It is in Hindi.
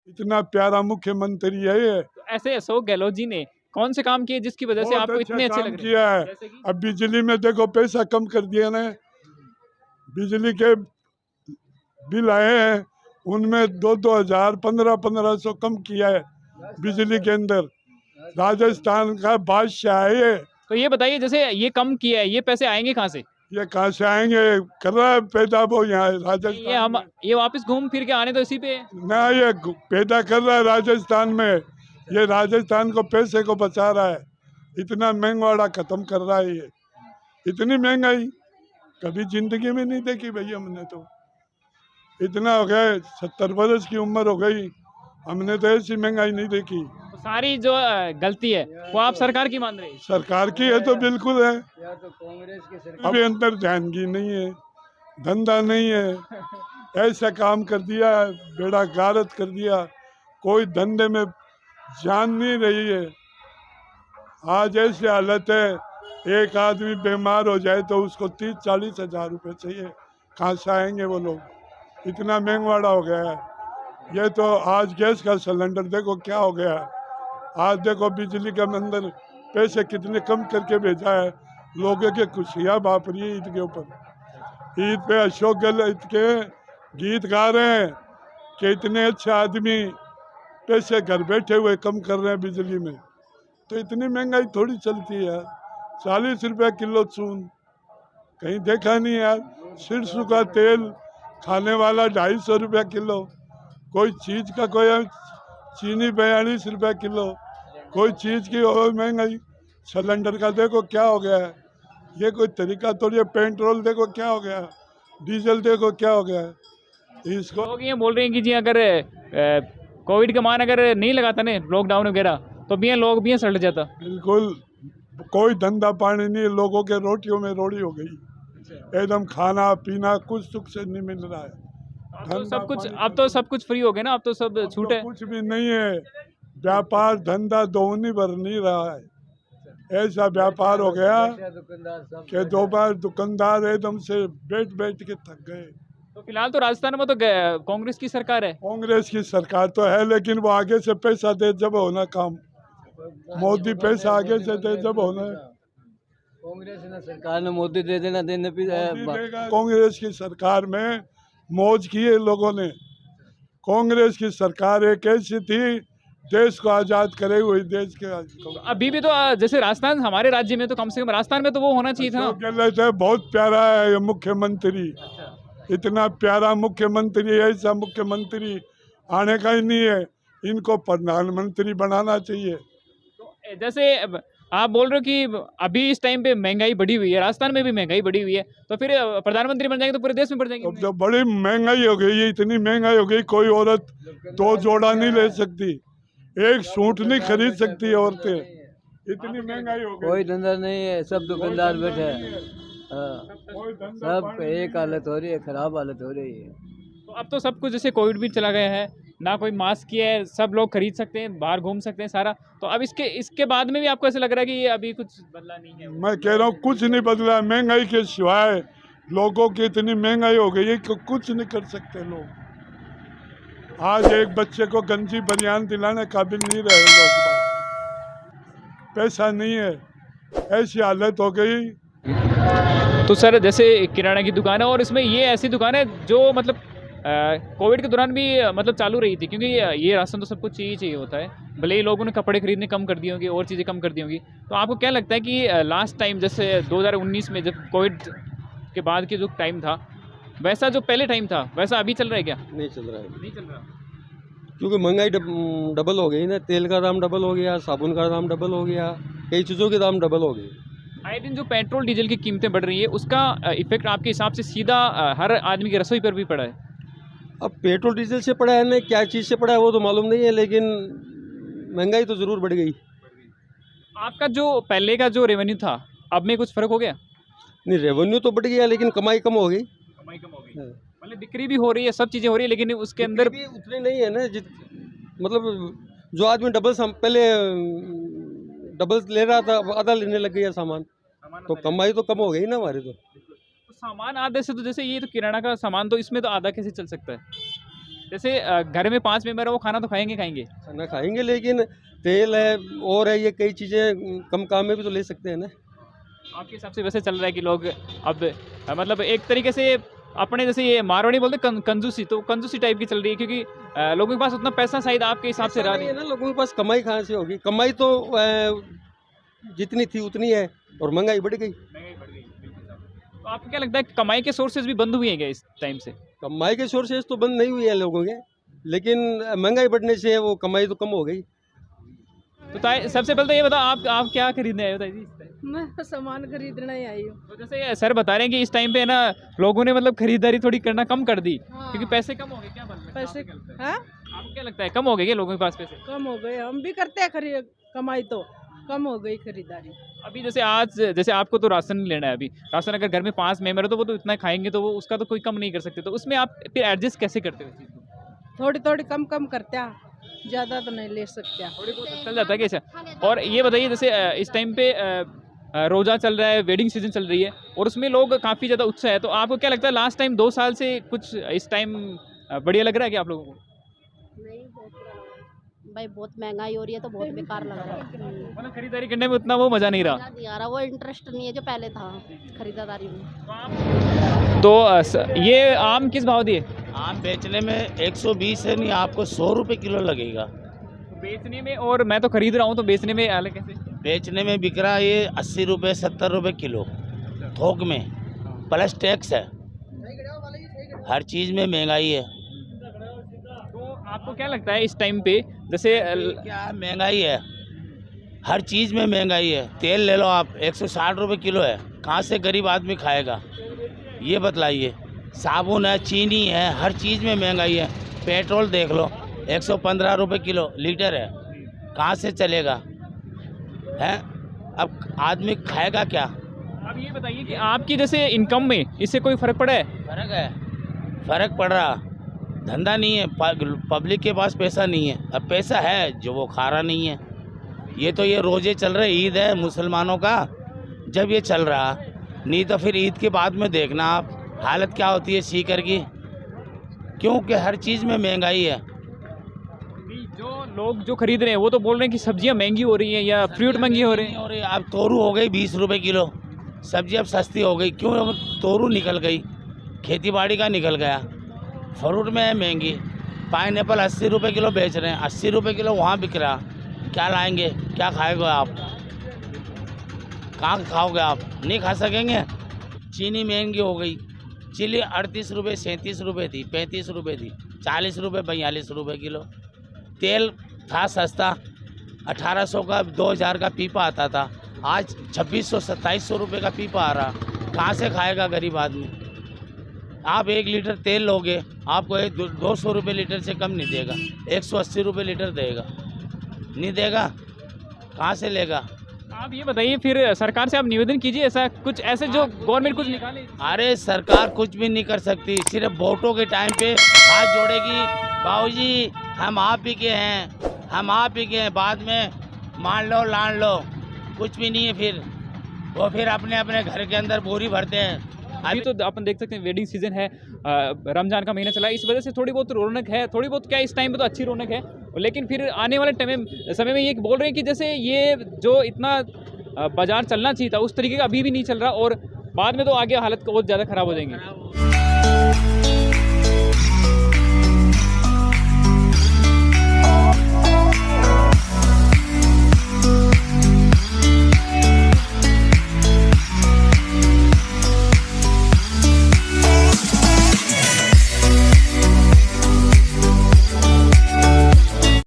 इतना प्यारा मुख्यमंत्री है ये। तो ऐसे अशोक गहलोत जी ने कौन से काम किए जिसकी वजह से बहुत आपको अच्छा इतने अच्छे काम लग रहे किया हैं? है। जैसे कि अब बिजली में देखो पैसा कम कर दिया ना, बिजली के बिल आए हैं उनमें 2-2 हजार 1500 कम किया है बिजली के अंदर। राजस्थान का बादशाह है ये। तो ये बताइए, जैसे ये कम किया है, ये पैसे आएंगे कहाँ से? ये कहाँ से आएंगे? कर रहा है पैदा वो यहाँ ये राजस्थान हम में। ये वापस घूम फिर के आने तो इसी पे है। ना ये पैदा कर रहा है राजस्थान में। ये राजस्थान को पैसे को बचा रहा है। इतना महंगाड़ा खत्म कर रहा है ये। इतनी महंगाई कभी जिंदगी में नहीं देखी भैया हमने तो। इतना हो गया 70 वर्ष की उम्र हो गई, हमने तो ऐसी महंगाई नहीं देखी। तो सारी जो गलती है वो आप सरकार की मान रहे हैं? सरकार की है तो बिल्कुल है। या तो कांग्रेस की सरकार अभी अंदर ध्यानगी नहीं है, धंधा नहीं है, ऐसा काम कर दिया, बेड़ा गारत कर दिया। कोई धंधे में जान नहीं रही है। आज ऐसी हालत है, एक आदमी बीमार हो जाए तो उसको 30-40 हजार रुपये चाहिए। कहाँ से आएंगे वो लोग? इतना महंगाड़ा हो गया है। ये तो आज गैस का सिलेंडर देखो क्या हो गया है। आज देखो बिजली के अंदर पैसे कितने कम करके भेजा है। लोगों के खुशियाँ बाप रही है ईद के ऊपर। ईद पे अशोक गहलोत के गीत गा रहे हैं कि इतने अच्छे आदमी पैसे घर बैठे हुए कम कर रहे हैं बिजली में। तो इतनी महंगाई थोड़ी चलती है यार। 40 रुपया किलो चून, कहीं देखा नहीं यार। सरसों का तेल खाने वाला 250 रुपया किलो। कोई चीज़ का कोई चीनी 42 रुपया किलो। कोई चीज़ की और महंगाई। सिलेंडर का देखो क्या हो गया है। ये कोई तरीका थोड़ी है। पेट्रोल देखो क्या हो गया है, डीजल देखो क्या हो गया है। इसको लोग ये बोल रहे हैं कि जी अगर कोविड का मान अगर नहीं लगाता ना, लॉकडाउन वगैरह, तो भी लोग भी सड़ जाता। बिल्कुल कोई धंधा पानी नहीं है। लोगों के रोटियों में रोटी हो गई। एकदम खाना पीना कुछ सुख से नहीं मिल रहा है। अब तो सब कुछ फ्री हो गया ना, अब तो सब अब छूट तो है। कुछ भी नहीं है। व्यापार धंधा दोनी भर नहीं रहा है। ऐसा व्यापार हो गया दुकानदार सब कि दो बार दुकानदार एकदम से बैठ बैठ के थक गए। तो फिलहाल तो राजस्थान में तो कांग्रेस की सरकार है। कांग्रेस की सरकार तो है, लेकिन वो आगे से पैसा दे जब होना काम। मोदी पैसा आगे से दे जब होना है। कांग्रेस ने सरकार ने मोदी दे देना देने पे कांग्रेस की सरकार में मौज की है लोगों ने। कांग्रेस की सरकार एक ऐसी थी देश को आजाद करे हुई। देश के अभी भी तो जैसे राजस्थान हमारे राज्य में, तो कम से कम राजस्थान में तो वो होना चाहिए था अशोक ना। गहलोत है, बहुत प्यारा है ये मुख्यमंत्री। इतना प्यारा मुख्यमंत्री, ऐसा मुख्यमंत्री आने का ही नहीं है। इनको प्रधानमंत्री बनाना चाहिए। तो जैसे आप बोल रहे हो कि अभी इस टाइम पे महंगाई बढ़ी हुई है, राजस्थान में भी महंगाई बढ़ी हुई है, तो फिर प्रधानमंत्री बन जाएंगे तो पूरे देश में बढ़ अब जाएंगे। जो बड़ी महंगाई हो गई है, इतनी महंगाई हो गई, कोई औरत 2 जोड़ा नहीं ले सकती, एक सूट नहीं खरीद सकती औरतें। इतनी महंगाई हो गई। कोई धंधा नहीं है, सब दुकानदार बैठे हैं। कोई धंधा सब एक हालत हो रही है, खराब हालत हो रही है। तो अब तो सब कुछ, जैसे कोविड भी चला गया है, ना कोई मास्क की है, सब लोग खरीद सकते हैं, बाहर घूम सकते हैं सारा। तो अब इसके बाद में भी आपको ऐसा लग रहा है कि ये अभी कुछ बदला नहीं है? मैं कह रहा हूँ कुछ नहीं बदला। महंगाई के सिवाय लोगों की इतनी महंगाई हो गई है कि कुछ नहीं कर सकते लोग। आज एक बच्चे को गंजी बनियान दिलाने काबिल नहीं रहे लोग। पैसा नहीं है, ऐसी हालत हो गई। तो सर, जैसे किराना की दुकान है, और इसमें ये ऐसी दुकान है जो मतलब कोविड के दौरान भी मतलब चालू रही थी, क्योंकि ये राशन तो सब कुछ चाहिए होता है। भले ही लोगों ने कपड़े खरीदने कम कर दिए होंगे और चीज़ें कम कर दी होंगी। तो आपको क्या लगता है कि लास्ट टाइम जैसे 2019 में जब कोविड के बाद के जो टाइम था, वैसा जो पहले टाइम था वैसा अभी चल रहा है क्या? नहीं चल रहा है, नहीं चल रहा। क्योंकि महंगाई डबल हो गई ना। तेल का दाम डबल हो गया, साबुन का दाम डबल हो गया, कई चीज़ों के दाम डबल हो गए। आए दिन जो पेट्रोल डीजल की कीमतें बढ़ रही है, उसका इफेक्ट आपके हिसाब से सीधा हर आदमी की रसोई पर भी पड़ा है? अब पेट्रोल डीजल से पड़ा है ना, क्या चीज़ से पड़ा है वो तो मालूम नहीं है, लेकिन महंगाई तो ज़रूर बढ़ गई। आपका जो पहले का जो रेवेन्यू था, अब में कुछ फर्क हो गया? नहीं, रेवेन्यू तो बढ़ गया लेकिन कमाई कम हो गई। कमाई कम हो गई, हाँ। मतलब बिक्री भी हो रही है, सब चीज़ें हो रही है, लेकिन उसके अंदर भी उतनी नहीं है ना। मतलब जो आदमी पहले डबल ले रहा था, अब आधा लेने लग गया सामान, तो कमाई तो कम हो गई ना हमारी तो। सामान आधे से, तो जैसे ये तो किराना का सामान, तो इसमें तो आधा कैसे चल सकता है? जैसे घर में 5 मेंबर है, वो खाना तो खाएंगे। खाना खाएंगे, लेकिन तेल है और है, ये कई चीज़ें कम काम में भी तो ले सकते हैं ना। आपके हिसाब से वैसे चल रहा है कि लोग अब मतलब एक तरीके से अपने, जैसे ये मारवाड़ी बोलते कंजूसी, तो कंजूसी टाइप की चल रही है, क्योंकि लोगों के पास उतना पैसा शायद आपके हिसाब से ऐसा रहा नहीं नहीं है ना, लोगों के पास कमाई कहाँ से होगी? कमाई तो जितनी थी उतनी है और महंगाई बढ़ गई। तो आपको क्या लगता है कमाई के सोर्सेज भी बंद हुए हैं क्या इस टाइम से? कमाई के सोर्सेज तो बंद नहीं हुई है लोगों के, लेकिन महंगाई बढ़ने से वो कमाई तो कम हो गई। तो सबसे पहले तो ये बताओ, आप क्या खरीदने आए हो ताई जी इस टाइम? मैं तो सामान खरीदना ही आई हूँ। तो जैसे सर बता रहे हैं कि इस टाइम पे ना लोगों ने मतलब खरीदारी थोड़ी करना कम कर दी, हाँ। क्योंकि पैसे कम हो गए। क्या बनता है पैसे आपको क्या लगता है? हाँ आपको क्या लगता है कम हो गए क्या लोगों के पास पैसे? कम हो गए, हम भी करते हैं खरीद कमाई, तो कम हो गई खरीदारी। अभी जैसे आपको तो राशन लेना है, अभी राशन अगर घर में 5 मेंबर है तो वो तो इतना खाएंगे, तो वो उसका तो कोई कम नहीं कर सकते, तो उसमें आप फिर एडजस्ट कैसे करते हो इस चीज़ को? थोड़ी थोड़ी कम करते हैं, ज़्यादा तो नहीं ले सकते हैं। थोड़ी बहुत चल जाता है कैसा? और ये बताइए, जैसे इस टाइम पे रोज़ा चल रहा है, वेडिंग सीजन चल रही है, और उसमें लोग काफ़ी ज़्यादा उत्साह है, तो आपको क्या लगता है लास्ट टाइम 2 साल से कुछ इस टाइम बढ़िया लग रहा है क्या आप लोगों को? नहीं, बहुत बुरा लग रहा है भाई, बहुत महंगाई हो रही है तो बहुत बेकार लग रहा है। मतलब खरीदारी करने में उतना वो मज़ा नहीं रहा। मजा नहीं आ रहा, वो इंटरेस्ट नहीं है जो पहले था खरीदारी में। तो ये आम किस भाव दिए? आम बेचने में 120 है, नहीं आपको 100 रुपये किलो लगेगा। बेचने में, और मैं तो खरीद रहा हूँ, तो बेचने में अलग कैसे? बेचने में बिक रहा है ये 80 रुपये 70 रुपये किलो थोक में, प्लस टैक्स है। हर चीज़ में महंगाई है। तो आपको क्या लगता है इस टाइम पे, जैसे क्या महंगाई है, हर चीज़ में महंगाई है। तेल ले लो आप, 160 रुपये किलो है, कहाँ से गरीब आदमी खाएगा ये बतलाइए। साबुन है, चीनी है, हर चीज़ में महंगाई है। पेट्रोल देख लो, 115 रुपये किलो लीटर है, कहाँ से चलेगा है? अब आदमी खाएगा क्या? अब ये बताइए कि आपकी जैसे इनकम में इससे कोई फ़र्क पड़ा है? फर्क है, फर्क पड़ रहा। धंधा नहीं है, पब्लिक के पास पैसा नहीं है। अब पैसा है जो वो खा रहा नहीं है। ये रोज़े चल रहे, ईद है मुसलमानों का, जब ये चल रहा, नहीं तो फिर ईद के बाद में देखना आप हालत क्या होती है सीकर की, क्योंकि हर चीज़ में महंगाई है। जो लोग जो खरीद रहे हैं वो तो बोल रहे हैं कि सब्जियां महंगी हो रही हैं या फ्रूट महंगी हो रहे हैं। और अब तोरू हो गई 20 रुपये किलो, सब्जी अब सस्ती हो गई। क्यों? अब तोरू निकल गई, खेती बाड़ी का निकल गया। फ्रूट में है महंगी, पाइनएप्पल 80 रुपये किलो बेच रहे हैं, 80 रुपये किलो वहाँ बिक रहा। क्या लाएंगे, क्या खाएगा आप? कहाँ खाओगे आप? नहीं खा सकेंगे। चीनी महंगी हो गई, चिली 38 रुपये 37 रुपये थी, 35 रुपये थी, 40 रुपये 42 रुपये किलो। तेल था सस्ता, 1800 का 2000 का पीपा आता था, आज 2600 2700 रुपये का पीपा आ रहा। कहाँ से खाएगा गरीब आदमी? आप 1 लीटर तेल लोगे, आपको 200 रुपये लीटर से कम नहीं देगा, 180 रुपये लीटर देगा, नहीं देगा, कहाँ से लेगा? आप ये बताइए, फिर सरकार से आप निवेदन कीजिए ऐसा कुछ, ऐसे जो गवर्नमेंट कुछ निकाले। अरे सरकार कुछ भी नहीं कर सकती, सिर्फ वोटों के टाइम पे हाथ जोड़ेगी, बाबूजी हम आप ही के हैं, हम आप ही के हैं, बाद में मान लो लान लो, कुछ भी नहीं है। फिर वो फिर अपने अपने घर के अंदर बोरी भरते हैं। अभी तो अपन देख सकते हैं वेडिंग सीजन है, रमजान का महीना चला है, इस वजह से थोड़ी बहुत रौनक है, थोड़ी बहुत क्या इस टाइम पे तो अच्छी रौनक है, लेकिन फिर आने वाले समय में ये बोल रहे हैं कि जैसे ये जो इतना बाजार चलना चाहिए था उस तरीके का अभी भी नहीं चल रहा, और बाद में तो आगे हालत बहुत ज़्यादा ख़राब हो जाएंगी।